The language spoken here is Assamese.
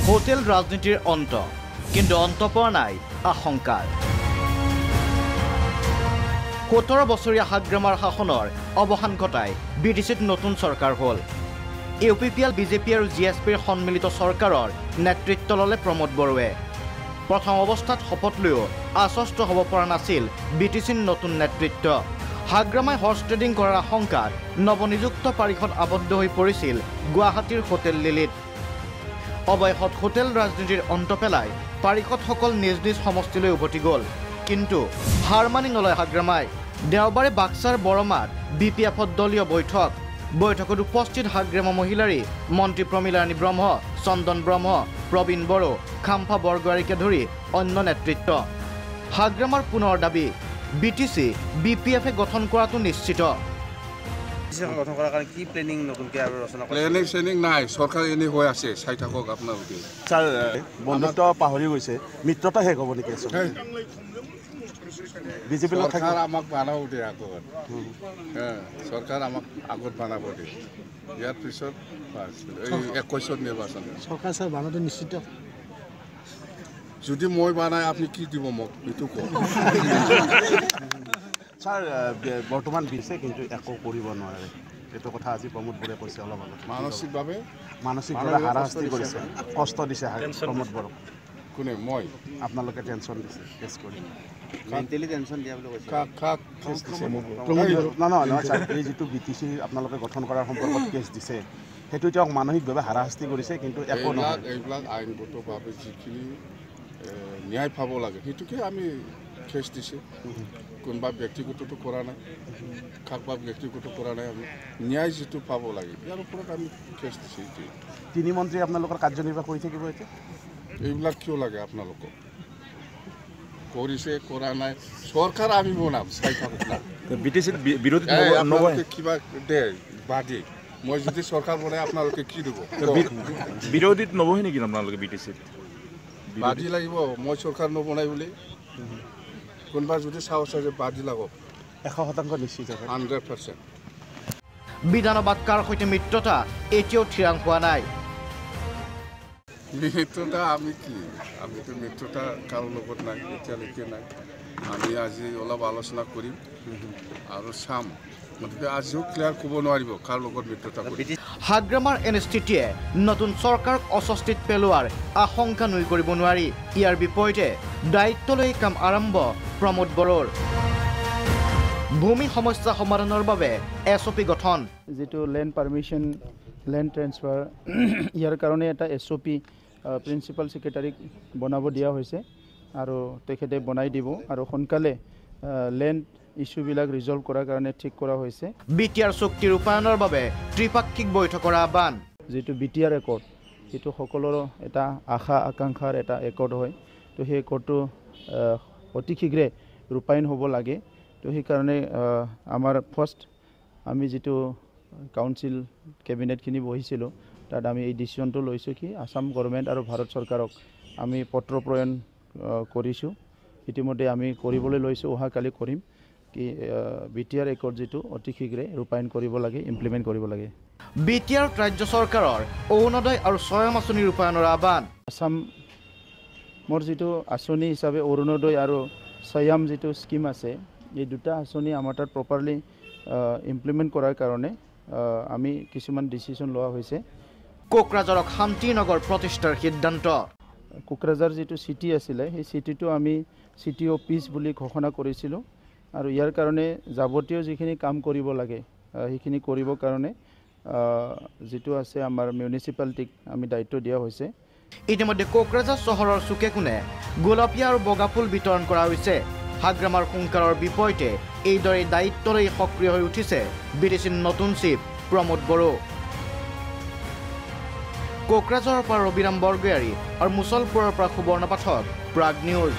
হোটেল ৰাজনীতিৰ অন্ত কিন্তু অন্ত পৰা নাই আশংকাৰ 17 বছৰীয়া হাগ্ৰামাৰ শাসনৰ অৱসান ঘটাই বিটিচিত নতুন চৰকাৰ হ'ল ইউপিপিএল বিজেপি আৰু জিএছপিৰ সন্মিলিত চৰকাৰৰ নেতৃত্ব ল'লে প্ৰমোদ বড়োৱে প্ৰথম অৱস্থাত শপত লৈও আশ্বস্ত হ'ব পৰা নাছিল বিটিচিৰ নতুন নেতৃত্ব হাগ্ৰামাই হৰ্চ ট্ৰেডিং কৰাৰ আশংকাত নৱনিযুক্ত পাৰিষদ আবদ্ধ হৈ পৰিছিল গুৱাহাটীৰ হোটেল লিলিত অবৈধ হোটেল ৰাজনীতিৰ অন্ত পেলাই পাৰিষদসকল নিজ নিজ সমষ্টিলৈ উভতি গ'ল কিন্তু হাৰ মানি নলয় হাগ্ৰামাই দেওবাৰে বাক্সাৰ বৰমাত বিপিএফৰ দলীয় বৈঠকত উপস্থিত হাগ্ৰামা মহিলাৰী মন্ত্ৰী প্ৰমীলাৰাণী ব্ৰহ্ম চন্দন ব্ৰহ্ম প্ৰবীণ বড়ো খাম্ফা বৰগোহাঞিকে ধৰি অন্য নেতৃত্ব হাগ্ৰামাৰ পুনৰ দাবী বিটিচি বিপিএফে গঠন কৰাটো নিশ্চিত গঠন কৰাৰ কাৰণে কি প্লেনিং নতুনকৈ আৰু ৰচনা প্লেনিং নাই চৰকাৰ এনে হৈ আছে চাই থাকক আপোনালোকে ছাৰ বন্ধুত্ব পাহৰি গৈছে মিত্ৰতা শেষ হ'ব নেকি বিজেপি চৰকাৰ আমাক বানাব দিয়ে আগত চৰকাৰ আমাক আগত বানাব দিয়ে ইয়াৰ পিছত 21 নিৰ্বাচন চৰকাৰ ছাৰ বানাটো নিশ্চিত যদি মই বানাই আপুনি কি দিব মোক এইটো কওক ছাৰ বৰ্তমান বিছে কিন্তু একো কৰিব নোৱাৰে এইটো কথা আজি প্ৰমোদ বড়োৱে কৈছে অলপ আগত মানসিকভাৱে হাৰাশাস্তি কৰিছে কষ্ট দিছে প্ৰমোদ বড়োক কোনে মই আপোনালোকে টেনশ্যন দিছে কেছ কৰি মেণ্টেলি টেনশ্যন দিয়া বুলি কৈছে নহয় ছাৰ এই যিটো বিটিচি আপোনালোকে গঠন কৰাৰ সম্পৰ্কত কেছ দিছে সেইটো তেওঁক মানসিকভাৱে হাৰাশাস্তি কৰিছে কিন্তু একো নহয় এইবিলাক আইনগতভাৱে যিখিনি ন্যায় পাব লাগে সেইটোকে আমি কেছ দিছে কোনোবা ব্যক্তিগতটো কৰা নাই কাৰোবাৰ ব্যক্তিগত কৰা নাই আমি ন্যায় যিটো পাব লাগে ইয়াৰ ওপৰত আমি কেছ দিছে তিনি মন্ত্ৰী আপোনালোকৰ কাৰ্যনিৰ্বাহ কৰি থাকিব এতিয়া এইবিলাক কিয় লাগে আপোনালোকক কৰিছে কৰা নাই চৰকাৰ আমি বনাম চাই থাকক না বিটিচিত বিৰোধী কিবা দে বাদী মই যদি চৰকাৰ বনাই আপোনালোকে কি দিব বিৰোধীত নবহে নেকি আপোনালোকে বিটিচিত বাদী লাগিব মই চৰকাৰ নবনাই বুলি কোনোবা যদি সাহস আছে বাদী লাগক 100% নিশ্চিত 100% বিধানবাদকাৰ সৈতে মিত্ৰতা এতিয়াও থিৰাং হোৱা নাই মিত্ৰতা আমিতো মিত্ৰতা কাৰো লগত নাই এতিয়ালৈকে নাই আমি আজি অলপ আলোচনা কৰিম আৰু চাম গতিকে আজিও ক্লিয়াৰ ক'ব নোৱাৰিব কাৰ লগত মিত্ৰতা কৰিম হাগ্ৰামাৰ এনে স্থিতিয়ে নতুন চৰকাৰক অস্বস্তিত পেলোৱাৰ আশংকা নুই কৰিব নোৱাৰি ইয়াৰ বিপৰীতে দায়িত্ব লৈ কাম আৰম্ভ প্ৰমোদ বড়োৰ ভূমি সমস্যা সমাধানৰ বাবে এছঅপি গঠন যেটো ল্যান্ড পাৰমিশন ল্যান্ড ট্ৰান্সফাৰ ইয়াৰ কাৰণে এটা এছঅপি প্ৰিন্সিপাল সেক্ৰেটাৰীক বনাব দিয়া হৈছে আৰু তেখেতে বনাই দিব আৰু সোনকালে ল্যান্ড ইস্যুবিলাক ৰিজলভ কৰাৰ কাৰণে ঠিক কৰা হৈছে বিটিআৰ চুক্তি ৰূপায়ণৰ বাবে ত্ৰিপাক্ষিক বৈঠকৰ আহ্বান যেটো বিটিআৰ একৰ্ড এটো সকলোৰ এটা আশা আকাংক্ষাৰ এটা একৰ্ড হয় তো সেই একৰ্ডটো অতি শীঘ্ৰে ৰূপায়ণ হ'ব লাগে তো সেই কাৰণে আমাৰ ফাৰ্স্ট আমি যেটো কাউন্সিল কেবিনেটখিনি বহিছিলোঁ তাত আমি এই ডিসিশনটো লৈছোঁ কি আসাম গভৰ্ণমেণ্ট আৰু ভাৰত চৰকাৰক আমি পত্ৰ প্ৰেৰণ কৰিছোঁ ইতিমধ্যে আমি কৰিবলৈ লৈছোঁ অহাকালি কৰিম কি বিটিআৰ একৰ্ড যেটো অতি শীঘ্ৰে ৰূপায়ণ কৰিব লাগে ইমপ্লিমেণ্ট কৰিব লাগে বিটিআৰ ৰাজ্য চৰকাৰৰ অৰুণোদয় আৰু স্বয়ং আঁচনি ৰূপায়ণৰ আহ্বান আসাম মোৰ যেটো আঁচনি হিচাপে অৰুণোদয় আৰু স্বয়ং যেটো স্কিম আছে এই দুটা আঁচনি আমাৰ তাত প্ৰপাৰলি ইমপ্লিমেণ্ট কৰাৰ কাৰণে আমি কিছুমান ডিসিশন লোৱা হৈছে কোকৰাঝাৰক শান্তিনগৰ প্ৰতিষ্ঠাৰ সিদ্ধান্ত কোকৰাঝাৰ যেটো সিটি আছিল সেই সিটিটো আমি সিটি অফ পিস বুলি ঘোষণা কৰিছিলোঁ আৰু ইয়াৰ কাৰণে যাৱতীয় যিখিনি কাম কৰিব লাগে সেইখিনি কৰিবৰ কাৰণে যেটো আছে আমাৰ মিউনিচিপালিটিক আমি দায়িত্ব দিয়া হৈছে ইতিমধ্যে কোকৰাঝাৰ চহৰৰ চুকে কোণে গোলাপীয়া আৰু বগাফুল বিতৰণ কৰা হৈছে হাগ্ৰামাৰ হুংকাৰৰ বিপৰীতে এইদৰে দায়িত্ব লৈ সক্ৰিয় হৈ উঠিছে বিটিচিৰ নতুন চিফ প্ৰমোদ বড়ো কোকৰাঝাৰৰ পৰা ৰবিৰাম বৰগোহাঞি আৰু মুছলপুৰৰ পৰা সুবৰ্ণ পাঠক প্ৰাগ নিউজ